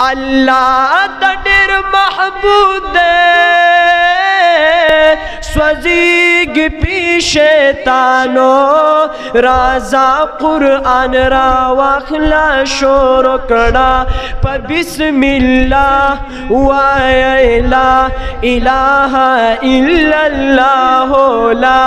अल्लाह तडेर महबूब दे स्वजीग पी शैतानो राजा कुरान रा वाखला शोर कड़ा प बिस्मिल्लाह वाया ला इलाहा इल्लल्लाह ला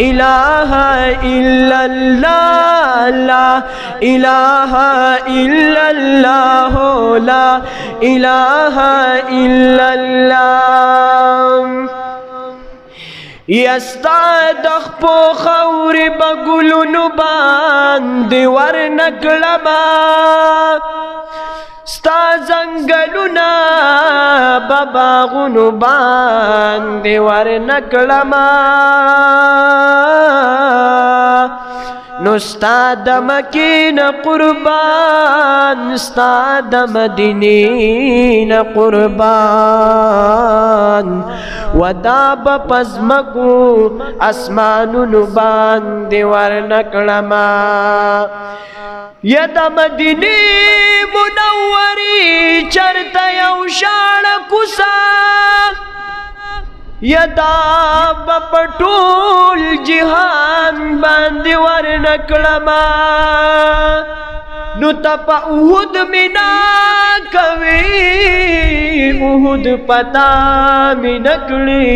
इलाहा इल्लल्लाह ला इलाहा इल्लल्लाह ला इलाहा इल्लल्लाह यस्तादख पो खौरी बगुलुनु बांदी वर्नकलमा स्ता जंगलुना बबागुनु बांदी वर्नकलमा नुस्ताद मकीन कुर्बान स्ताद मदीनीन कुर्बान वदाब पज़मकु अस्मानुनु बांदी वर्नकलमा यद मदीनी मुनव्वरी चरता यौशाण कुसा यदा बपटूल जिहान बांदी वर्नकलमा नुतप उहुद मिना कवी उहुद पता मिनकली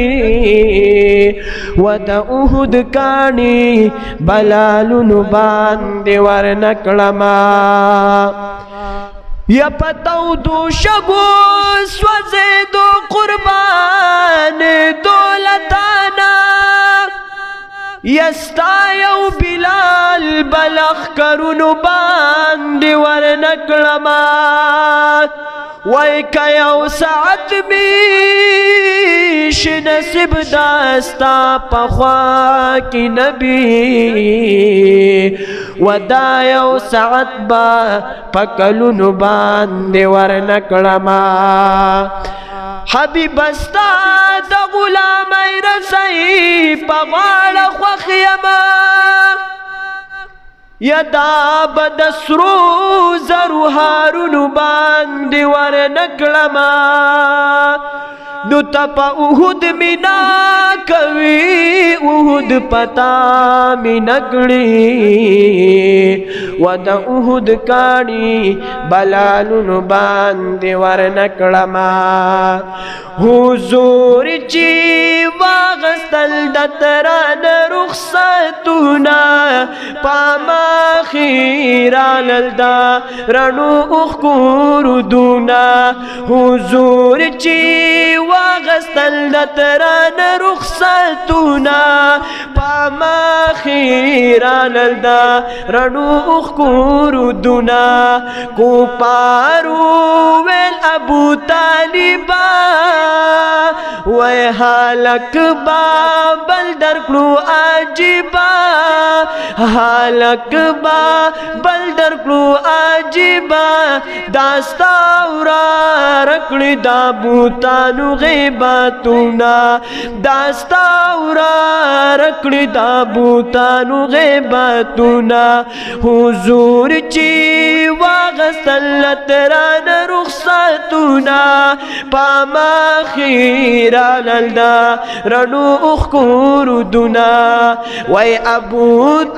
वद उहुद कानी बलालुनु बांदी वर्नकलमा या पताऊ दो शगो स्वजे दो कुर्बान दौलताना यस्तायौ बिलाल बलख करुनु बांदी वर्नकलमा वैकयौ सात बीश नसीब दास्ता पख्वा की नबी वदायौ सात बा पकलुनु बांदी वर्नकलमा हबीब बस्ता द गुलाम रसई पवाड़ ख्वखियमा यदा बदसरू जरु हारुनु बांदी वर्नकलमा नुतप उहुद मिना कवी उहुद पता मिनकड़ी वद उहुद कानी बलालुनु बांदी वर्नकलमा हुजूर ची वागस्तल दतरान रुखसतुना पामा खीरा ललदा रणु उखकुरु दूना हुजूर ची वागस्तल दतरान रुखसतुना पामा खीरा ललदा रणु उखकुरु दूना को पारू वेल अबू तालिबा वै हालक बा बलदर क्लू आजिबा हालक बा बलदर क्लू आजिबा दास्ताउरा रकड़ी दाबूतानु गैबातुना दास्ताउरा रकड़ी दाबूतानु गैबातुना हुजूर ची वागस्तलत रान रुखसतुना पामा खीरा ललदा रणु उखकुरु दुना वै अबू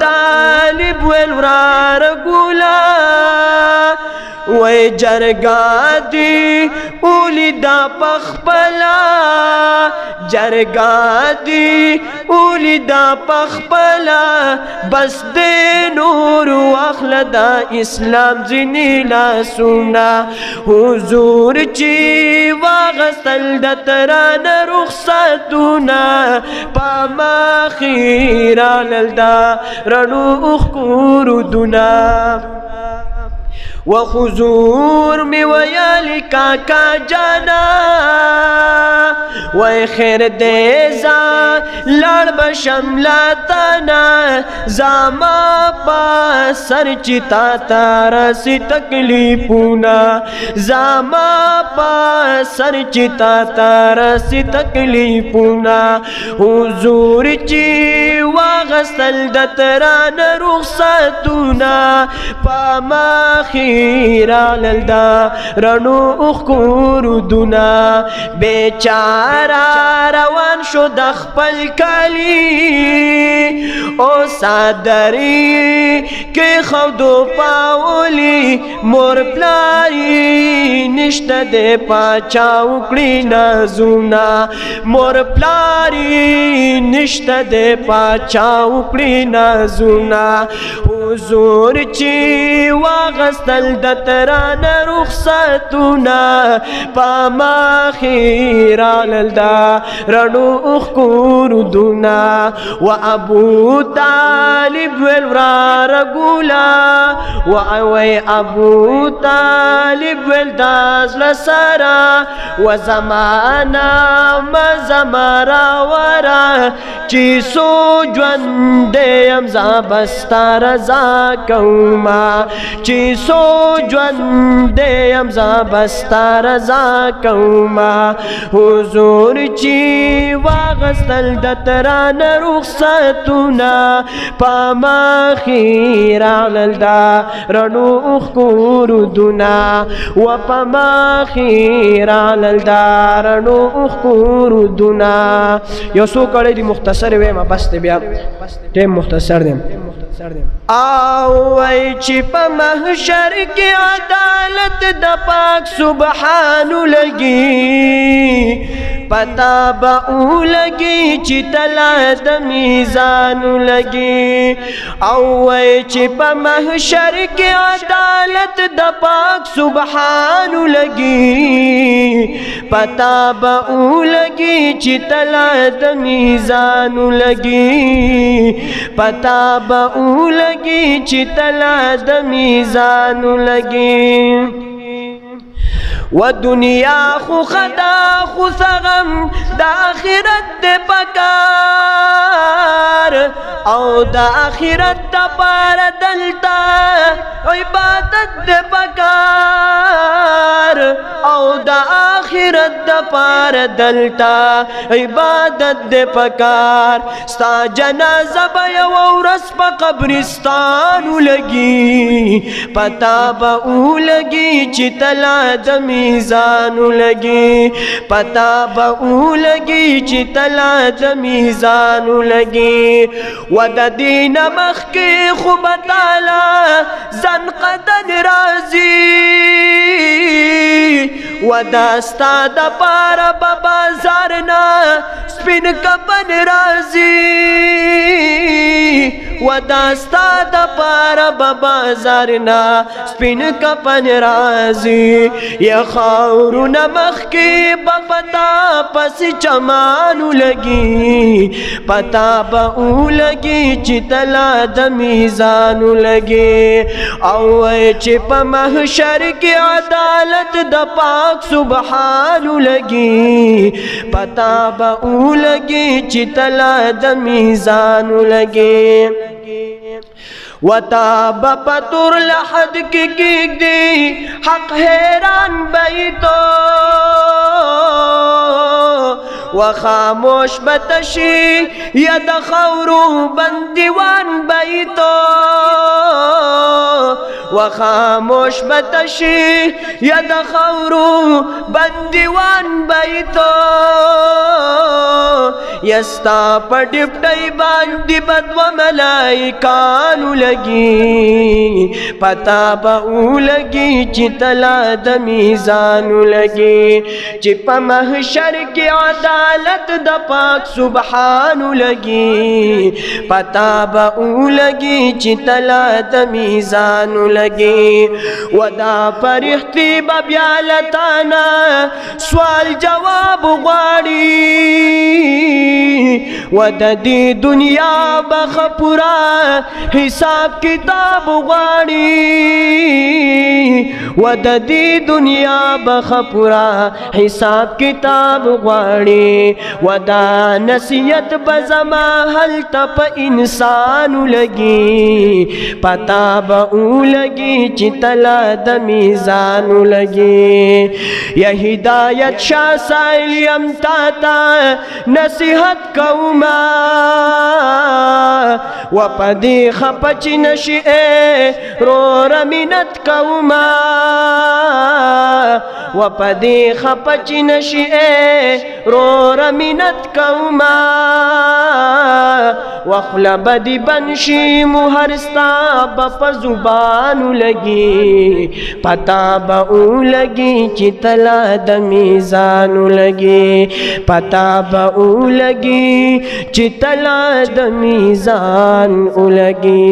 तालिब वेलवरार गुला वै जरगादी उलिदा पखपला जरगादी उलिदा पखपला बस दे नूर अखलदा इस्लाम जिनीला सुना हुजूर ची वागस्तल दतरान रुखसतुना पामा खीरा ललदा रणु उखकुरु दुना व हुजूर में वयाली काका जाना وای خیر دې زا لړ بشملتنا زما په سر چې تا راسي تکلیفونه زما په سر چې تا راسي تکلیفونه حضور چې واغستل د تران رخصتونه په مخیرا للدا رڼو اخکوردونه بیچاره روان شو د خپل کلی او صدری کې خودو پاولی مور پلاری نشته د پاچا وکړي نازونه مور پلاری نشته د پاچا وکړي نازونه حضور چې واغستل د تران رخصتونه په مخیرا للدا رڼو اخکوردونه و ابو طالب ورار ګولا وای ابو طالب ول داس لسرا و زمانہ مزمرا ورا چې سو ژوند یم زابستا رضا کوما چې سو ژوند یم زابستا رضا کوما حضور چې واغستل د تران رخصتونه په مخیرا للدا رڼو اخکوردونه و په مخیرا للدا رڼو اخکوردونه یو څو کړي دي مختصر وایم بس ته بیا ټیم مختصر دی او وای چې په محشر کې عدالت د پاک سبحان لګي پتا به لګي چې تلا د میزان لګي او وای چې په محشر کې عدالت د پاک سبحان لګي پتا به لګي چې تلا د میزان لګي پتا به لګي چې تلا د میزان لګي و دنیا خو خدا خو سغم دا آخرت دے پکار او دا آخرت دا پار دلتا عبادت دے پکار او دا آخرت دا پار دلتا عبادت دے پکار ستا جنازہ بیا ورس پا قبرستانو لگی پتا با لگی چی تلا دمی میزانو لگی پتا با لگی چی تلا د میزانو لگی و د دین مخ کی خوب تعالی زن قدر رازی و دستا د پار بازارنا سپین کپن رازی و دستا د پار بازارنا سپین کپن رازی یا خاورون مخ کی بپتا پس چمانو لگی پتا با لگی چی تلا د میزانو لگی او چی پا محشر کی عدالت د پاک سبحانو لگی پتا با لگی چی تلا د میزانو لگی وتاب پتور لحد کی گیگ دی حق حیران بیتو وخاموش بتشی ید خورو بندیوان بیتو وخاموش بتشی ید خورو بندیوان بیتو یستا پڑپٹائی باندی بدو ملائکانو لگی پتا با لگی چی تلا د میزانو لگی چی پا محشر کی عدالت د پاک سبحانو لگی پتا با لگی چی تلا د میزانو لگی ودا پرختی ببیالتانا سوال جواب غاڑی ودا دی دنیا بخپورا حساب کتاب غاڑی ود دی دنیا بخپورا حساب کتاب غاڑی वदा नसीहत बज़मा हल तप इंसान लगी पता बऊ लगी चितला द मीज़ान लगी या हिदायत शाह साइलियम ताता नसीहत कौमा वपदी खपच नशिए रो रमिनत कौमा वपदी खपच नशिए रो रमिनत कौमा वखला बदी बनशी मुहरस्ता बप जुबान लगी पता बऊ लगी चितला द मीज़ान लगी पता बऊ लगी चितला द मीज़ान लगी।